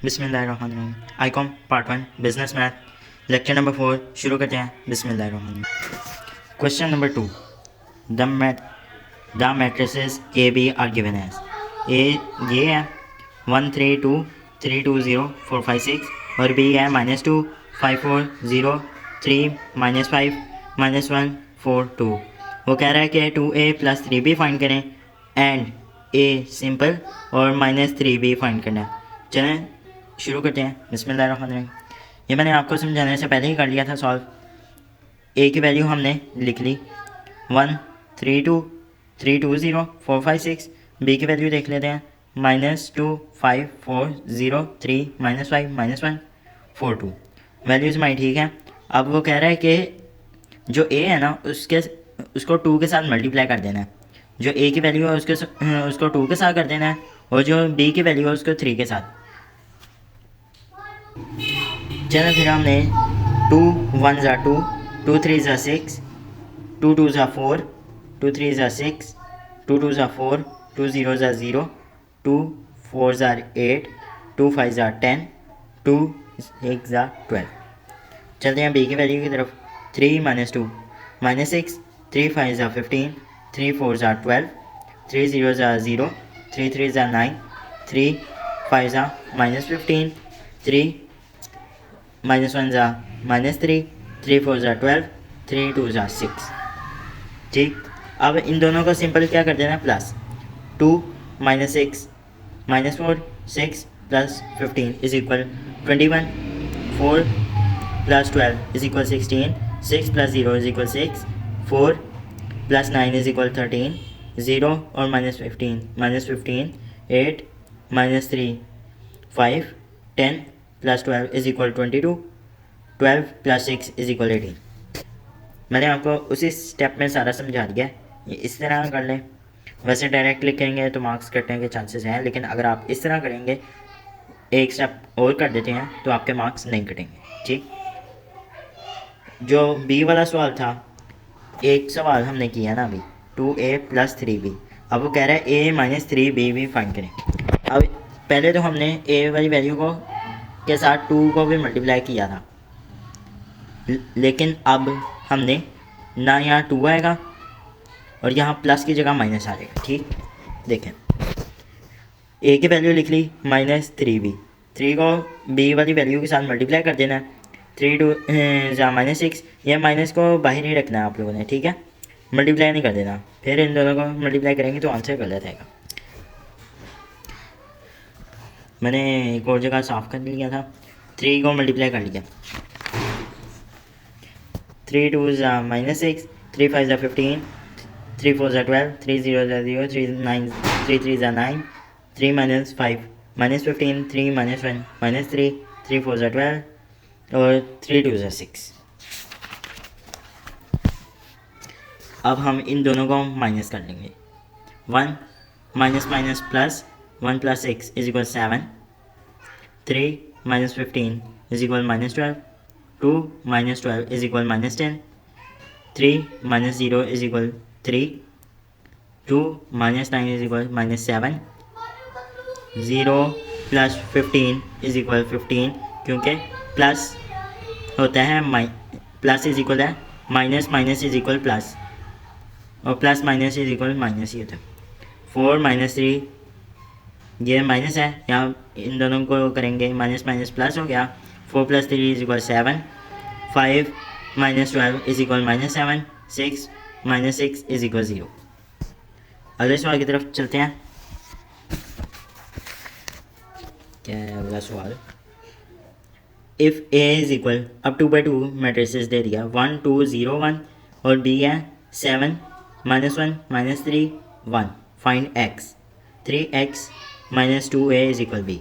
बिस्मिल्लाहिर्रहमानिर्रहीम। ICom part 1 business math lecture number 4 शुरू करते हैं। बिस्मिल्लाहिर्रहमानिर्रहीम। Question number 2, the matrices A B are given as. A ये है 1 3 2 3 2 0 4 5 6 और बी है -2 5 4 0 3 -5 -1 4 2। वो कह रहा है कि 2a + 3b फाइंड करें एंड a सिंपल और -3b फाइंड करना है। चलें शुरू करते हैं। बिस्मिल्लाहिर्रहमानिर्रहीम। ये मैंने आपको समझाने से पहले ही कर लिया था सॉल्व। ए की वैल्यू हमने लिख ली 1 3 2 3 2 0 4 5 6। बी की वैल्यू देख लेते हैं -2 5 4 0 3 -5 -1 4 2। वैल्यूज़ हमारी ठीक है। अब वो कह रहा है कि जो ए है ना उसको 2 के साथ मल्टीप्लाई कर देना है। जो ए की वैल्यू है उसको 2 के साथ कर देना है और जो बी की वैल्यू है उसको 3 के साथ। चलो फिर हमने 2 1 ज़ा 2 2 3 ज़ा 6 2 2 ज़ा 4 2 3 ज़ा 6 2 2 ज़ा 4 2 0 ज़ा 0 2 4 ज़ा 8 2 5 ज़ा 10 2 6 ज़ा 12। चलते हैं बी की वैल्यू की तरफ। 3 -2 -6 3 5 ज़ा 15 3 4 ज़ा 12 3 0 ज़ा 0 3 3 ज़ा 9 3 5 ज़ा -15 3 -1 ज़ा -3 3 4 ज़ा 12 3 2 ज़ा 6। ठीक, अब इन दोनों को सिंपल क्या कर देना, plus 2 -6 -4 6 + 15 is equal 21 4 + 12 is equal 16 6 + 0 is equal 6 4 + 9 is equal 13 0 और -15 -15 8 -3 5 10 + 12 इज इक्वल 22 12 + 6 इज इक्वल 18। मैंने आपको उसी स्टेप में सारा समझा दिया है। ये इस तरह कर लें। वैसे डायरेक्ट लिखेंगे तो मार्क्स कटने के चांसेस हैं, लेकिन अगर आप इस तरह करेंगे एक स्टेप और कर देते हैं तो आपके मार्क्स नहीं कटेंगे। ठीक, जो बी वाला सवाल था, एक सवाल हमने किया ना अभी 2a + 3b। अब वो कह रहा है a - 3b भी फाइंड करें। अब पहले तो हमने a वाली वैल्यू को के साथ 2 को भी मल्टीप्लाई किया था, लेकिन अब हमने ना यहाँ 2 आएगा और यहाँ प्लस की जगह माइनस आ जाएगा। ठीक, देखें a की वैल्यू लिख ली -3b, 3 को b वाली वैल्यू के साथ मल्टीप्लाई कर देना है। 3 2 -6, यह माइनस को बाहर ही रखना है आप लोगों ने। ठीक है, मल्टीप्लाई नहीं कर देना, फिर इन दोनों को मल्टीप्लाई करेंगे तो आंसर गलत आएगा। मैंने एक और जगह साफ कर लिया था, 3 को मल्टीप्लाई कर लिया। 3 2 -6 3 5 15 3 4 12 3 0 0 3 9 3 3 9 3 -5 -15 3 -1 -3 3 4 12 और 3 2 6। अब हम इन दोनों को माइनस कर लेंगे। 1 minus plus 1 + 6 is equal 7 3 -15 is equal -12 2 -12 is equal -10 3 -0 is equal 3 2 -9 is equal -7 0 + 15 is equal 15, क्योंकि प्लस होता है प्लस इज इक्वल है माइनस इज इक्वल प्लस और plus minus is equal minus ही होता है। 4 -3 ये माइनस है, यहाँ इन दोनों को करेंगे माइनस प्लस हो गया। 4 + 3 is equal 7 5 -12 is equal -7 6 -6 is equal 0। अगले सवाल की तरफ चलते हैं। क्या है अगला सवाल? इफ़ a इज इक्वल, अब 2/2 मैट्रिसेस दे दिया 1 2 0 1 और b है 7 -1 -3 1। Find x 3x - 2a is equal b।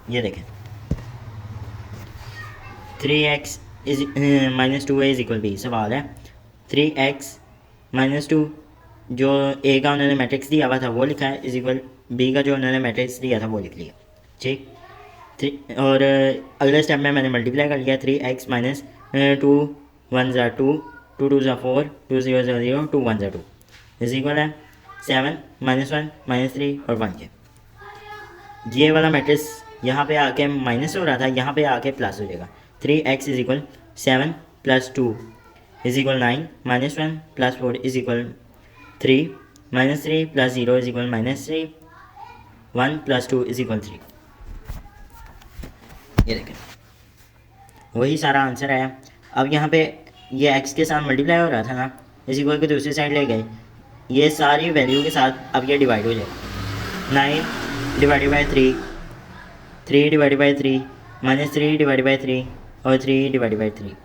ये देखें 3x - 2a is equal b। सवाल है 3x - 2, जो a का उन्होंने मैट्रिक्स दिया हुआ था वो लिखा है, इज इक्वल b का जो उन्होंने मैट्रिक्स दिया था वो लिख लिया। ठीक, और अगले स्टेप में मैंने मल्टीप्लाई कर लिया 3x - 2 1 ज़ा 2 2 2 ज़ा 4 2 0 ज़ा 0 2 1 ज़ा 2 इज इक्वल है 7 -1 -3 और 1 के। ये वाला मैट्रिक्स यहाँ पे आके माइनस हो रहा था, यहाँ पे आके प्लस हो जाएगा। 3x is equal 7 plus 2 is equal 9 minus 1 plus 4 is equal 3 minus 3 plus 0 is equal -3 1 plus 2 is equal 3। ये देखें वही सारा आंसर आया। अब यहाँ पे ये x के साथ मल्टीप्लाई हो रहा था ना, इस इक्वल को दूसरी साइड ले गए, ये सारी वैल्यू के साथ अब ये डिवाइड हो जाएगा। 9 divided by 3, 3 divided by 3, -3 divided by 3 और 3 डिवाइडेड बाई 3।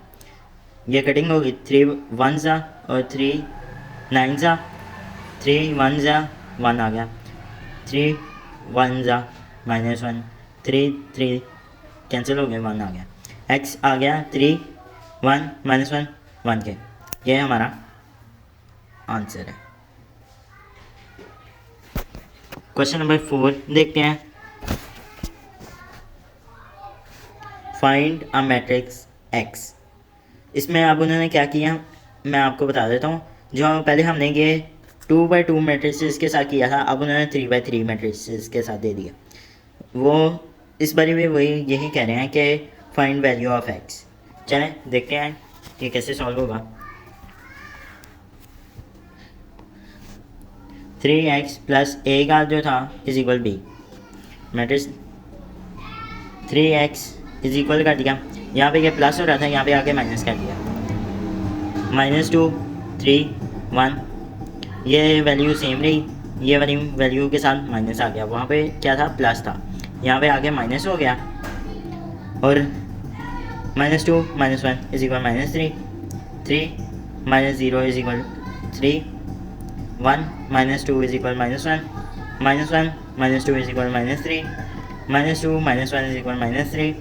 ये कटिंग होगी, 3 1 ज़ा और 3 9 ज़ा, 3 1 ज़ा 1 आ गया, 3 1 ज़ा -1, 3 कैंसिल हो गए, 1 आ गया, x आ गया 3 1 -1 1 के। ये हमारा आंसर है। क्वेश्चन नंबर 4 देखते हैं। Find a matrix x। इसमें अब उन्होंने क्या किया मैं आपको बता देता हूँ। जो पहले हमने ये 2x2 मैट्रिक्स के साथ किया था, अब उन्होंने 3x3 मैट्रिक्स के साथ दे दिया। वो इस बारे में वही यही कह रहे हैं कि फाइंड वैल्यू ऑफ x। चलें देखते हैं कि कैसे सॉल्व होगा। 3x प्लस a का जो था is equal b, matrix 3x is equal कर दिया, यहाँ पे ये प्लस हो रहा था, यहाँ पे आके माइनस कर दिया, -2 3 1, ये वैल्यू सेम रही, ये वाली वैल्यू के साथ माइनस आ गया, वहाँ पे क्या था प्लस था, यहाँ पे आके माइनस हो गया, और -2 -1 is equal -3, 3 -0 is equal 3, 1 -2 is equal -1, -1 -2 is equal -3, -2 -1 is equal -3,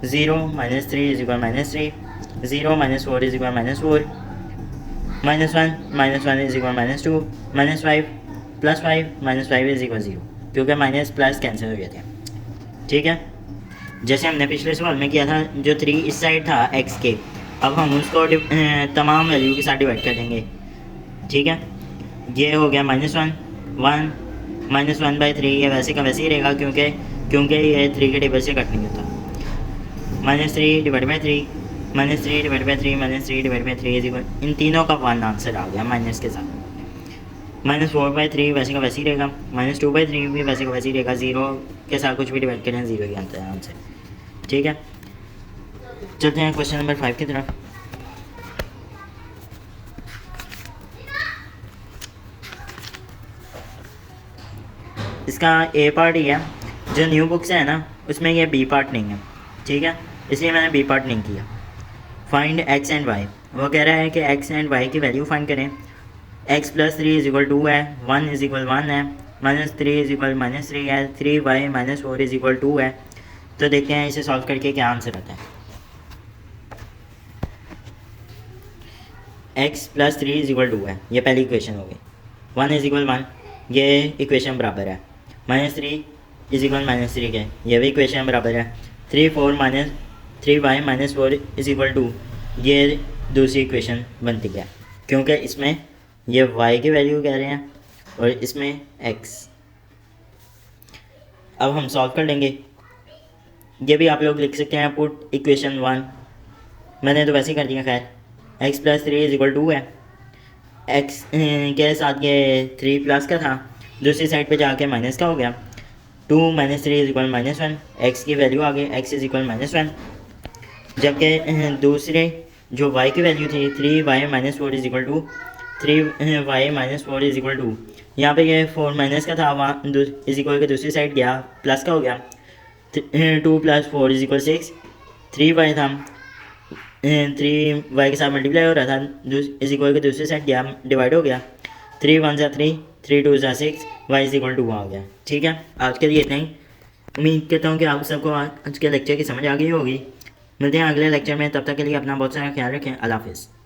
0 -3 is equal -3, 0 -4 is equal -4, -1 -1 is equal -2, -5 plus 5 -5 is equal 0, क्योंकि माइनस प्लस कैंसिल हो गए थे। ठीक है, जैसे हमने पिछले सवाल में किया था, जो 3 इस साइड था x के, अब हम उसको तमाम वैल्यू के साथ डिवाइड कर देंगे। ठीक है, ये हो गया -1 1 -1/3, ये वैसे का वैसे ही रहेगा क्योंकि ये 3 के टेबल से कट नहीं होता। -3 divide by 3, -3 divide by 3, -3 divide by 3 is equal, इन तीनों का 1 आंसर आ गया माइनस के साथ। -4/3 वैसे का वैसे ही रहेगा, -2/3 भी वैसे का वैसे ही रहेगा, 0 के साथ कुछ भी डिवाइड करें 0 ही आता है आंसर। ठीक है, चलते हैं क्वेश्चन नंबर 5 की तरफ। इसका ए पार्ट ही है, जो न्यू बुक्स है ना उसमें ये बी पार्ट नहीं है। ठीक है, इसलिए मैंने बी पार्ट नहीं किया। फाइंड x एंड y, वो कह रहा है कि x एंड y की वैल्यू फाइंड करें। x + 3 इज इक्वल 2 है, 1 इज इक्वल 1 है, -3 इज इक्वल -3 है, 3y -4 इज इक्वल 2 है। तो देखते हैं इसे सॉल्व करके क्या आंसर आता है। x + 3 इज इक्वल 2 है, ये पहली इक्वेशन हो गई। 1 इज इक्वल 1, ये इक्वेशन बराबर है। -3 इज इक्वल -3 के, ये भी इक्वेशन बराबर है। 3y -4 इज इक्वल 2, ये दूसरी इक्वेशन बनती है, क्योंकि इसमें ये y की वैल्यू कह रहे हैं और इसमें x। अब हम सॉल्व कर लेंगे। ये भी आप लोग लिख सकते हैं, पुट इक्वेशन 1, मैंने तो वैसे ही कर दिया। खैर, x + 3 इज इक्वल 2 है, x के साथ ये 3 प्लस का था, दूसरी साइड पे जाके माइनस का हो गया। 2 - 3 इज इक्वल -1, x की वैल्यू आ गई, x इज इक्वल -1, जबकि दूसरे जो y की वैल्यू थी 3y -4 is equal 2, 3y -4 is equal 2, यहाँ पे ये 4 माइनस का था, वहाँ इज इक्वल के दूसरी साइड गया, प्लस का हो गया। 2 + 4 इज इक्वल 6, 3y था, 3y के साथ मल्टीप्लाई हो रहा था, इज इक्वल के दूसरी साइड गया, डिवाइड हो गया। 3 1 = 3, 3 2 = 6, y इज इक्वल 2 आ गया। ठीक है, आज के लिए इतना ही। उम्मीद करता हूँ कि आप सबको आज के लेक्चर की समझ आ गई होगी। मिलते हैं अगले लेक्चर में, तब तक के लिए अपना बहुत सारा ख्याल रखें। अल्लाह हाफ़िज़।